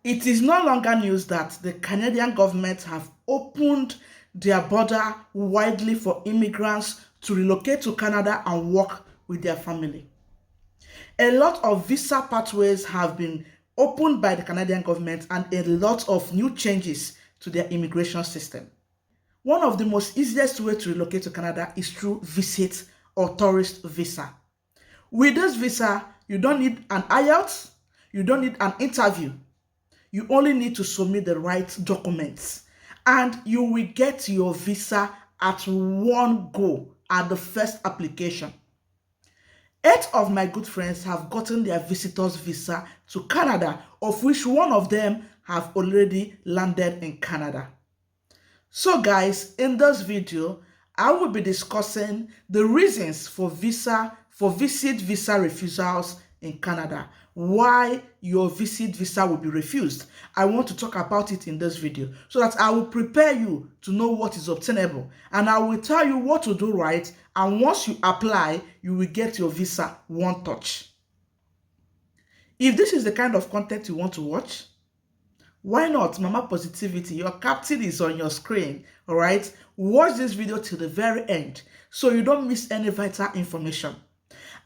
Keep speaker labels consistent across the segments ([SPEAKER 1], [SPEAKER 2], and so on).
[SPEAKER 1] It is no longer news that the Canadian government have opened their border widely for immigrants to relocate to Canada and work with their family. A lot of visa pathways have been opened by the Canadian government and a lot of new changes to their immigration system. One of the most easiest way to relocate to Canada is through visit or tourist visa. With this visa, you don't need an IELTS, you don't need an interview. You only need to submit the right documents and you will get your visa at one go at the first application. 8 of my good friends have gotten their visitor's visa to Canada, of which one of them have already landed in Canada. So guys, in this video, I will be discussing the reasons for visit visa refusals in Canada. Why your visit visa will be refused. I want to talk about it in this video so that I will prepare you to know what is obtainable and I will tell you what to do right, and once you apply, you will get your visa one touch. If this is the kind of content you want to watch, why not? Mama Positivity, your captain is on your screen, all right? Watch this video till the very end so you don't miss any vital information.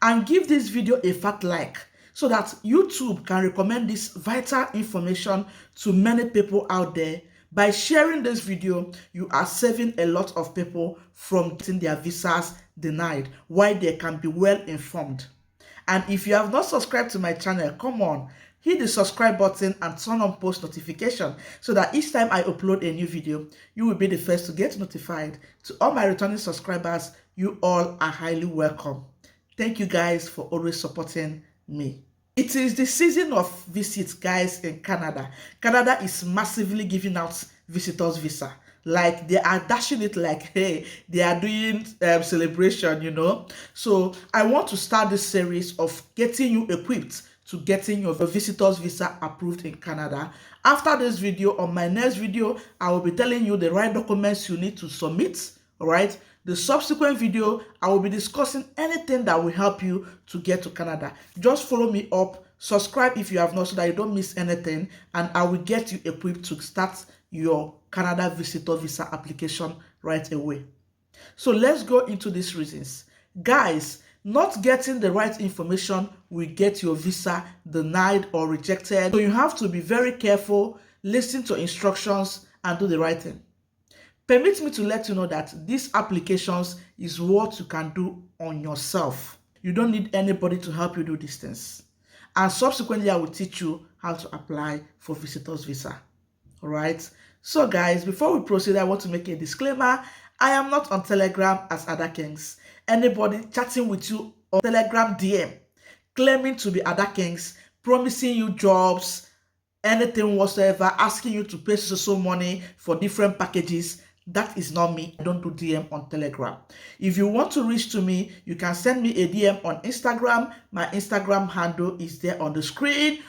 [SPEAKER 1] And give this video a fat like so that YouTube can recommend this vital information to many people out there. By sharing this video, you are saving a lot of people from getting their visas denied while they can be well informed. And if you have not subscribed to my channel, come on, hit the subscribe button and turn on post notification so that each time I upload a new video, you will be the first to get notified. To all my returning subscribers, you all are highly welcome. Thank you guys for always supporting me. It is the season of visits, guys, in Canada. Canada is massively giving out visitors visa. Like they are dashing it like, hey, they are doing celebration, you know. So I want to start this series of getting you equipped to getting your visitors visa approved in Canada. After this video, on my next video, I will be telling you the right documents you need to submit, all right? The subsequent video, I will be discussing anything that will help you to get to Canada. Just follow me up, subscribe if you have not so that you don't miss anything, and I will get you equipped to start your Canada visitor visa application right away. So let's go into these reasons. Guys, not getting the right information will get your visa denied or rejected. So you have to be very careful, listen to instructions, and do the right thing. Permit me to let you know that these applications is what you can do on yourself. You don't need anybody to help you do these things. And subsequently, I will teach you how to apply for visitor's visa. All right. So guys, before we proceed, I want to make a disclaimer. I am not on Telegram as other kings. Anybody chatting with you on Telegram DM, claiming to be other kings, promising you jobs, anything whatsoever, asking you to pay so money for different packages, that is not me. I don't do DM on Telegram. If you want to reach to me, you can send me a DM on Instagram. My Instagram handle is there on the screen,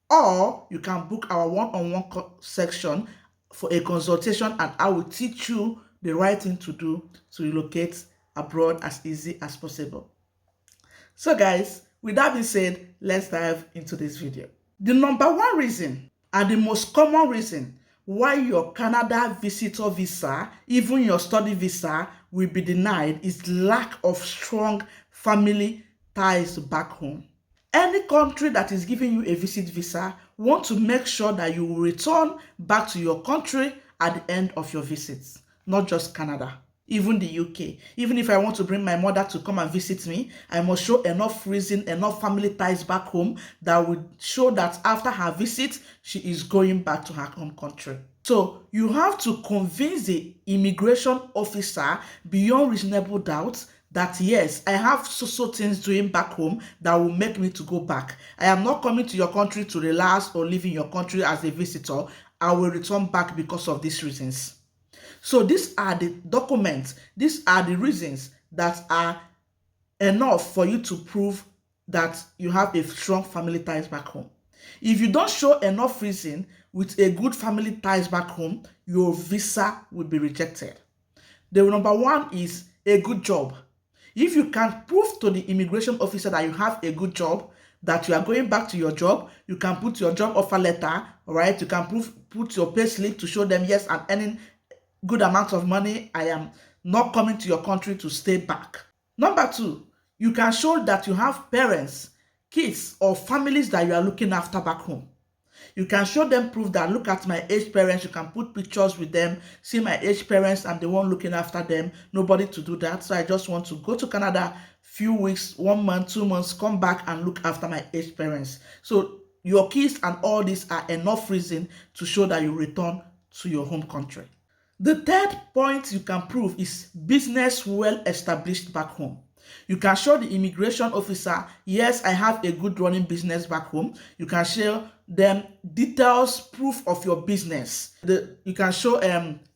[SPEAKER 1] or you can book our one-on-one section for a consultation and I will teach you the right thing to do to relocate abroad as easy as possible. So guys, with that being said, let's dive into this video. The number one reason and the most common reason why your Canada visitor visa, even your study visa, will be denied is lack of strong family ties back home. Any country that is giving you a visit visa want to make sure that you will return back to your country at the end of your visits, not just Canada. Even the UK. Even if I want to bring my mother to come and visit me, I must show enough reason, enough family ties back home that would show that after her visit, she is going back to her home country. So you have to convince the immigration officer beyond reasonable doubt that yes, I have so things doing back home that will make me to go back. I am not coming to your country to relax or live in your country as a visitor. I will return back because of these reasons. So these are the documents, these are the reasons that are enough for you to prove that you have a strong family ties back home. If you don't show enough reason with a good family ties back home, your visa will be rejected. The number one is a good job. If you can prove to the immigration officer that you have a good job, that you are going back to your job. You can put your job offer letter, all right? You can put your pay slip to show them, yes, I'm earning good amount of money. I am not coming to your country to stay back. Number two, you can show that you have parents, kids, or families that you are looking after back home. You can show them proof that, look at my aged parents. You can put pictures with them. See my aged parents, I'm the one looking after them. Nobody to do that. So I just want to go to Canada, few weeks, 1 month, 2 months, come back and look after my aged parents. So your kids and all these are enough reason to show that you return to your home country. The third point you can prove is business well established back home. You can show the immigration officer, yes, I have a good running business back home. You can show them details, proof of your business. You can show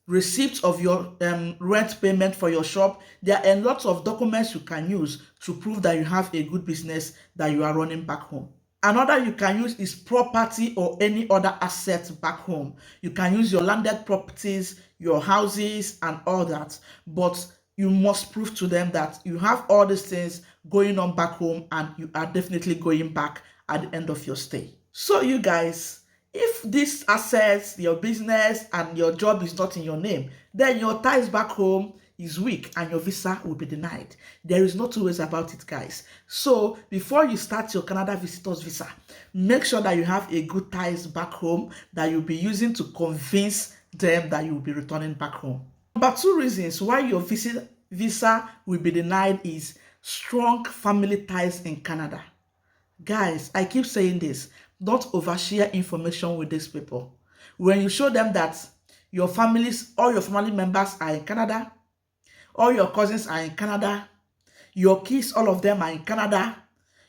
[SPEAKER 1] receipts of your rent payment for your shop. There are a lot of documents you can use to prove that you have a good business that you are running back home. Another you can use is property or any other assets back home. You can use your landed properties, your houses, and all that. But you must prove to them that you have all these things going on back home and you are definitely going back at the end of your stay. So you guys, if these assets, your business, and your job is not in your name, then your ties back home is weak and your visa will be denied. There is no two ways about it, guys. So before you start your Canada visitors visa, make sure that you have a good ties back home that you'll be using to convince them that you'll be returning back home. Number two reasons why your visa will be denied is strong family ties in Canada. Guys, I keep saying this, don't overshare information with these people. When you show them that your families, all your family members are in Canada, all your cousins are in Canada, your kids, all of them are in Canada,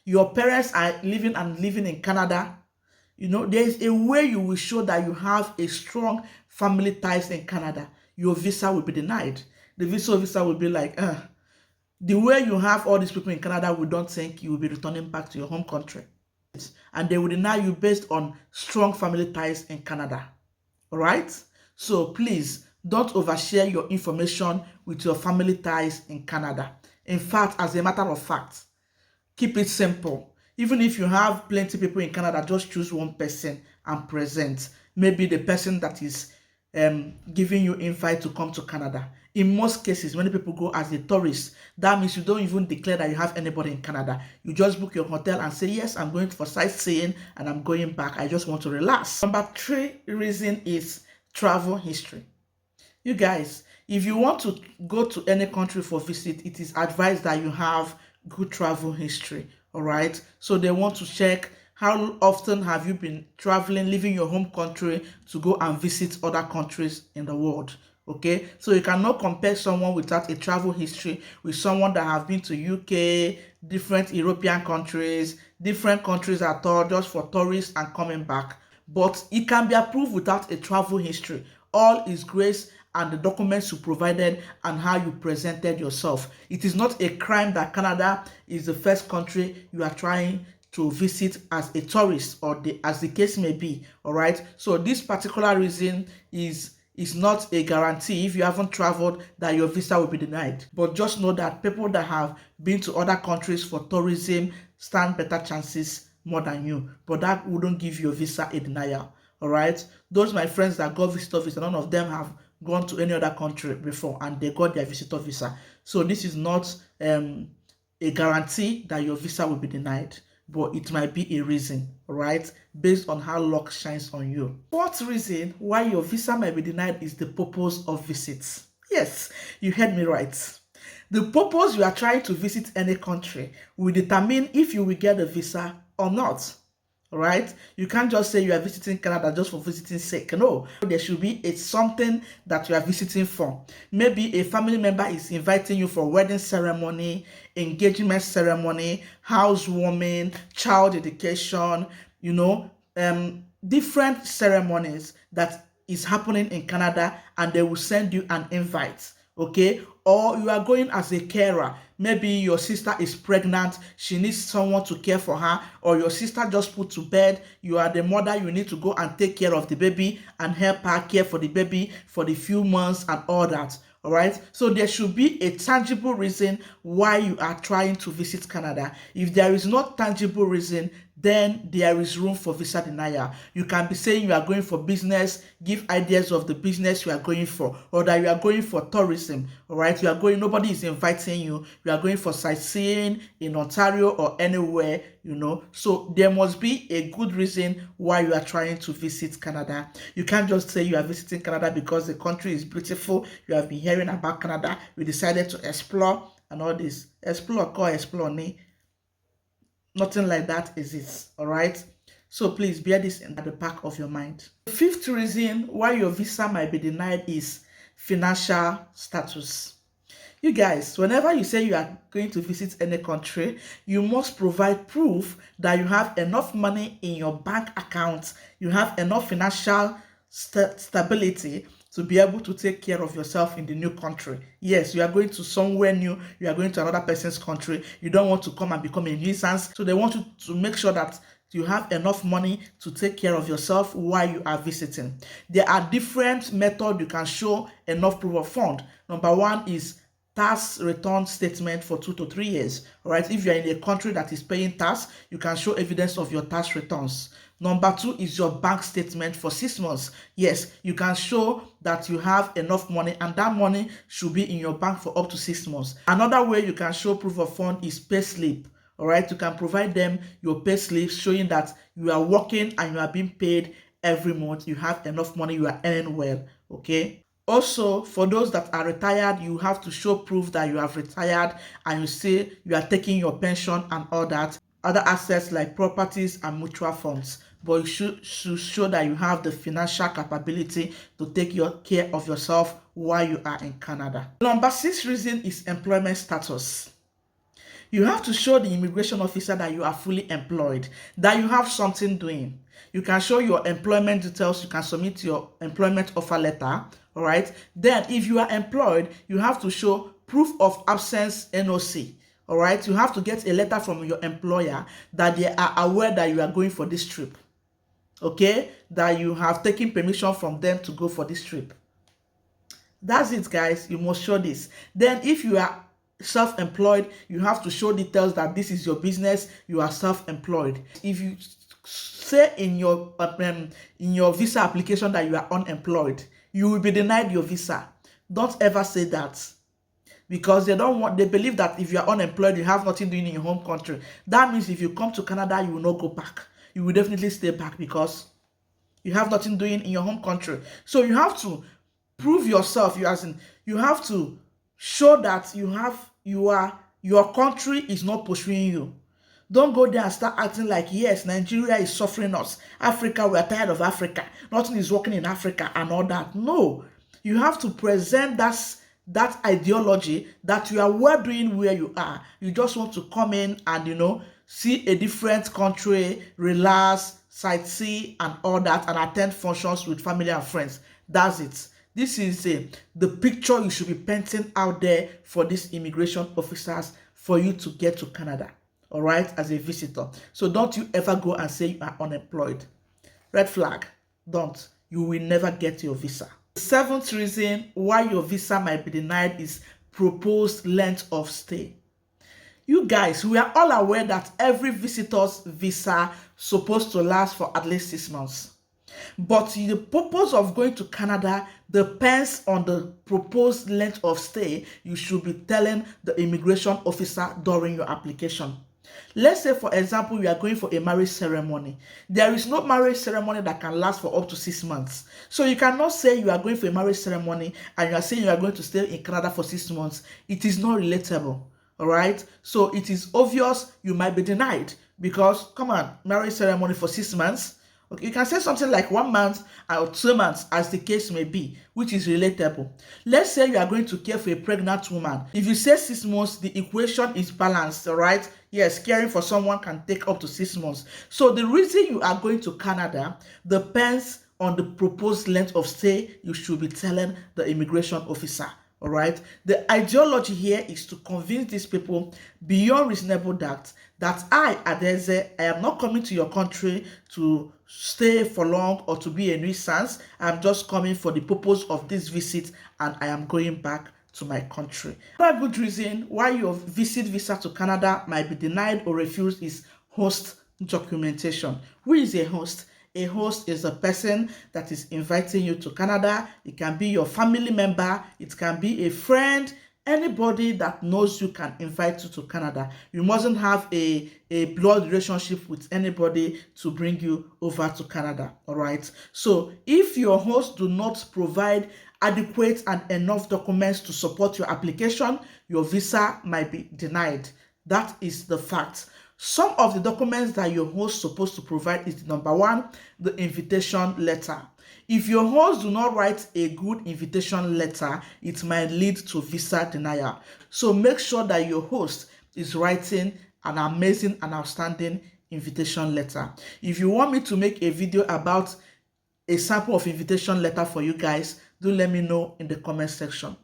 [SPEAKER 1] your parents are living in Canada, there's a way you will show that you have a strong family ties in Canada. Your visa will be denied. The visa will be like, the way you have all these people in Canada, we don't think you will be returning back to your home country. And they will deny you based on strong family ties in Canada. All right? So please, don't overshare your information with your family ties in Canada. In fact, as a matter of fact, keep it simple. Even if you have plenty of people in Canada, just choose one person and present. Maybe the person that is giving you invite to come to Canada. In most cases, many people go as a tourist. That means you don't even declare that you have anybody in Canada. You just book your hotel and say, yes, I'm going for sightseeing and I'm going back. I just want to relax. Number three reason is travel history. You guys, if you want to go to any country for visit, it is advised that you have good travel history. All right. So they want to check how often have you been traveling, leaving your home country to go and visit other countries in the world. Okay, so you cannot compare someone without a travel history with someone that have been to UK, different European countries, different countries at all, just for tourists and coming back. But it can be approved without a travel history. All is grace and the documents you provided and how you presented yourself. It is not a crime that Canada is the first country you are trying to visit as a tourist, or as the case may be. All right, so this particular reason is not a guarantee if you haven't traveled that your visa will be denied. But just know that people that have been to other countries for tourism stand better chances more than you. But that wouldn't give your visa a denial. All right. Those my friends that got visitor visa, none of them have gone to any other country before and they got their visitor visa. So this is not a guarantee that your visa will be denied, but it might be a reason, right, based on how luck shines on you. Fourth reason why your visa might be denied is the purpose of visits. Yes, you heard me right. The purpose you are trying to visit any country will determine if you will get a visa or not. All right, you can't just say you are visiting Canada just for visiting sake. No, there should be something that you are visiting for. Maybe a family member is inviting you for wedding ceremony, engagement ceremony, housewarming, child education, different ceremonies that is happening in Canada, and they will send you an invite. Okay, or you are going as a carer. Maybe your sister is pregnant, she needs someone to care for her, or your sister just put to bed, you are the mother, you need to go and take care of the baby and help her care for the baby for the few months and all that. All right, so there should be a tangible reason why you are trying to visit Canada. If there is no tangible reason, then there is room for visa denial. You can be saying you are going for business, give ideas of the business you are going for, or that you are going for tourism, all right? You are going, nobody is inviting you. You are going for sightseeing in Ontario or anywhere, So there must be a good reason why you are trying to visit Canada. You can't just say you are visiting Canada because the country is beautiful. You have been hearing about Canada. You decided to explore and all this. Explore, nothing like that exists, all right? So please bear this in at the back of your mind. The fifth reason why your visa might be denied is financial status. You guys, whenever you say you are going to visit any country, you must provide proof that you have enough money in your bank account, you have enough financial stability to be able to take care of yourself in the new country. Yes, you are going to somewhere new, you are going to another person's country, you don't want to come and become a nuisance, so they want you to make sure that you have enough money to take care of yourself while you are visiting. There are different methods you can show enough proof of fund. Number one is tax return statement for 2 to 3 years. All right, if you're in a country that is paying tax, you can show evidence of your tax returns. Number two is your bank statement for 6 months. Yes, you can show that you have enough money, and that money should be in your bank for up to 6 months. Another way you can show proof of fund is pay slip. All right, you can provide them your pay slip showing that you are working and you are being paid every month. You have enough money, you are earning well. Okay. Also, for those that are retired, you have to show proof that you have retired and you say you are taking your pension and all that. Other assets like properties and mutual funds. But you should show that you have the financial capability to take care of yourself while you are in Canada. Number 6 reason is employment status. You have to show the immigration officer that you are fully employed, that you have something doing. You can show your employment details, you can submit your employment offer letter, all right? Then if you are employed, you have to show proof of absence NOC, all right? You have to get a letter from your employer that they are aware that you are going for this trip, okay? That you have taken permission from them to go for this trip. That's it, guys. You must show this. Then if you are self-employed, you have to show details that this is your business, you are self-employed. If you say in your visa application that you are unemployed, you will be denied your visa. Don't ever say that, because they believe that if you are unemployed, you have nothing doing in your home country. That means if you come to Canada, you will not go back. You will definitely stay back because you have nothing doing in your home country. So you have to prove yourself. You have to show that your country is not pursuing you. Don't go there and start acting like, yes, Nigeria is suffering us. Africa, we are tired of Africa. Nothing is working in Africa and all that. No, you have to present that ideology that you are well doing where you are. You just want to come in and, see a different country, relax, sightsee and all that, and attend functions with family and friends. That's it. This is the picture you should be painting out there for these immigration officers for you to get to Canada, all right, as a visitor. So don't you ever go and say you are unemployed. Red flag. Don't. You will never get your visa. The 7th reason why your visa might be denied is proposed length of stay. You guys, we are all aware that every visitor's visa supposed to last for at least 6 months. But the purpose of going to Canada depends on the proposed length of stay you should be telling the immigration officer during your application. Let's say, for example, you are going for a marriage ceremony. There is no marriage ceremony that can last for up to 6 months. So you cannot say you are going for a marriage ceremony and you are saying you are going to stay in Canada for 6 months. It is not relatable. All right, so it is obvious you might be denied because, come on, marriage ceremony for 6 months. Okay, you can say something like 1 month or 2 months, as the case may be, which is relatable. Let's say you are going to care for a pregnant woman. If you say 6 months, the equation is balanced, all right? Yes, caring for someone can take up to 6 months. So the reason you are going to Canada depends on the proposed length of stay you should be telling the immigration officer. All right, the ideology here is to convince these people beyond reasonable doubt that I, Adeze, I am not coming to your country to stay for long or to be a nuisance. I'm just coming for the purpose of this visit and I am going back to my country. Another good reason why your visit visa to Canada might be denied or refused is host documentation. Who is a host? A host is a person that is inviting you to Canada. It can be your family member, it can be a friend, anybody that knows you can invite you to Canada. You mustn't have a blood relationship with anybody to bring you over to Canada. All right. So if your host do not provide adequate and enough documents to support your application, your visa might be denied. That is the fact. Some of the documents that your host is supposed to provide is number one, the invitation letter. If your host do not write a good invitation letter, it might lead to visa denial. So make sure that your host is writing an amazing and outstanding invitation letter. If you want me to make a video about a sample of invitation letter for you guys, do let me know in the comment section.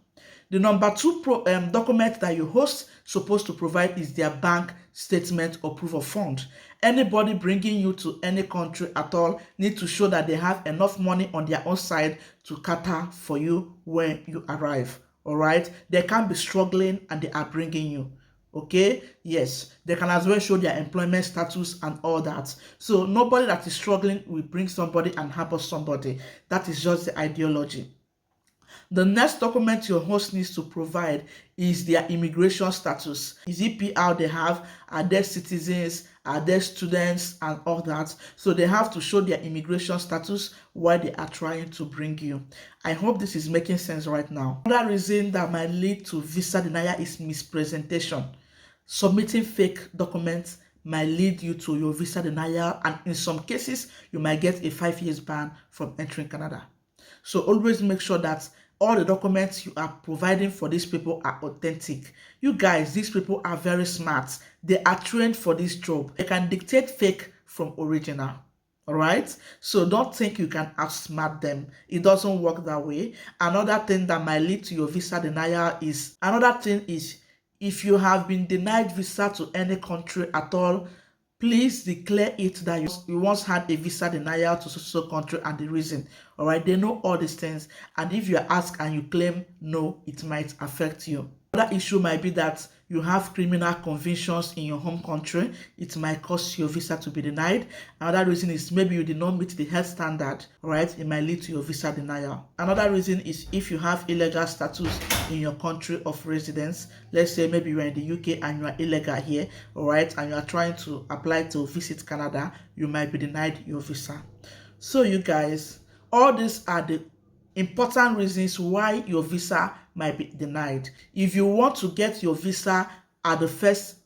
[SPEAKER 1] The number two document that your host supposed to provide is their bank statement or proof of fund. Anybody bringing you to any country at all need to show that they have enough money on their own side to cater for you when you arrive. All right, they can't be struggling and they are bringing you. Okay, yes, they can as well show their employment status and all that. So nobody that is struggling will bring somebody and harbor somebody. That is just the ideology. The next document your host needs to provide is their immigration status. Is it PR they have? Are they citizens? Are they students? And all that. So they have to show their immigration status while they are trying to bring you. I hope this is making sense right now. Another reason that might lead to visa denial is mispresentation. Submitting fake documents might lead you to your visa denial, and in some cases, you might get a 5 years ban from entering Canada. So always make sure that all the documents you are providing for these people are authentic. You guys, these people are very smart. They are trained for this job. They can dictate fake from original. All right. So don't think you can outsmart them. It doesn't work that way. Another thing that might lead to your visa denial is if you have been denied visa to any country at all, please declare it that you once had a visa denial to so country and the reason. All right, they know all these things, and if you ask and you claim no, it might affect you. Another issue might be that you have criminal convictions in your home country. It might cause your visa to be denied. Another reason is maybe you did not meet the health standard. All right, it might lead to your visa denial. Another reason is if you have illegal status in your country of residence. Let's say maybe you are in the UK and you are illegal here, all right, and you are trying to apply to visit Canada, you might be denied your visa. So you guys, all these are the important reasons why your visa might be denied. If you want to get your visa at the first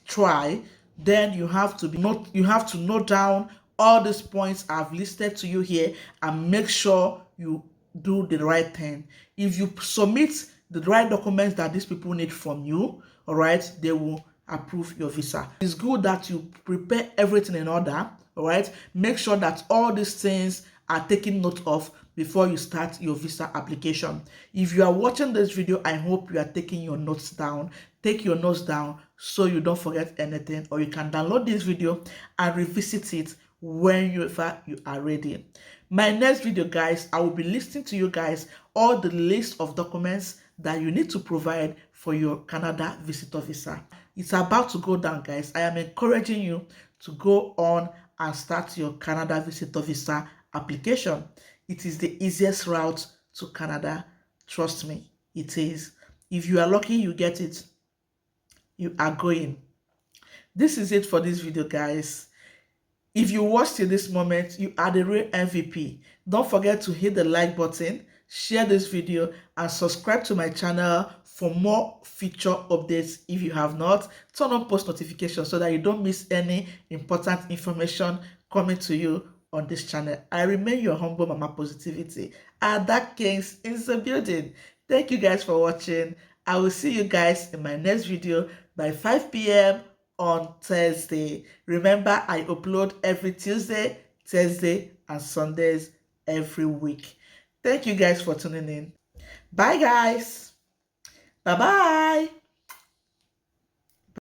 [SPEAKER 1] try, then you have to note down all these points I've listed to you here and make sure you do the right thing. If you submit the right documents that these people need from you, all right, they will approve your visa. It's good that you prepare everything in order, all right. Make sure that all these things are taken note of before you start your visa application. If you are watching this video, I hope you are taking your notes down. Take your notes down so you don't forget anything, or you can download this video and revisit it whenever you are ready. My next video, guys, I will be listing to you guys all the list of documents that you need to provide for your Canada visitor visa. It's about to go down, guys. I am encouraging you to go on and start your Canada visitor visa application. It is the easiest route to Canada. Trust me, it is. If you are lucky, you get it. You are going. This is it for this video, guys. If you watched till this moment, you are the real MVP. Don't forget to hit the like button, share this video, and subscribe to my channel for more future updates. If you have not, turn on post notifications so that you don't miss any important information coming to you on this channel. I remain your humble Mama Positivity. Ada Kings in the building. Thank you guys for watching. I will see you guys in my next video by 5 p.m. on Thursday. Remember, I upload every Tuesday, Thursday, and Sundays every week. Thank you guys for tuning in. Bye, guys. Bye-bye.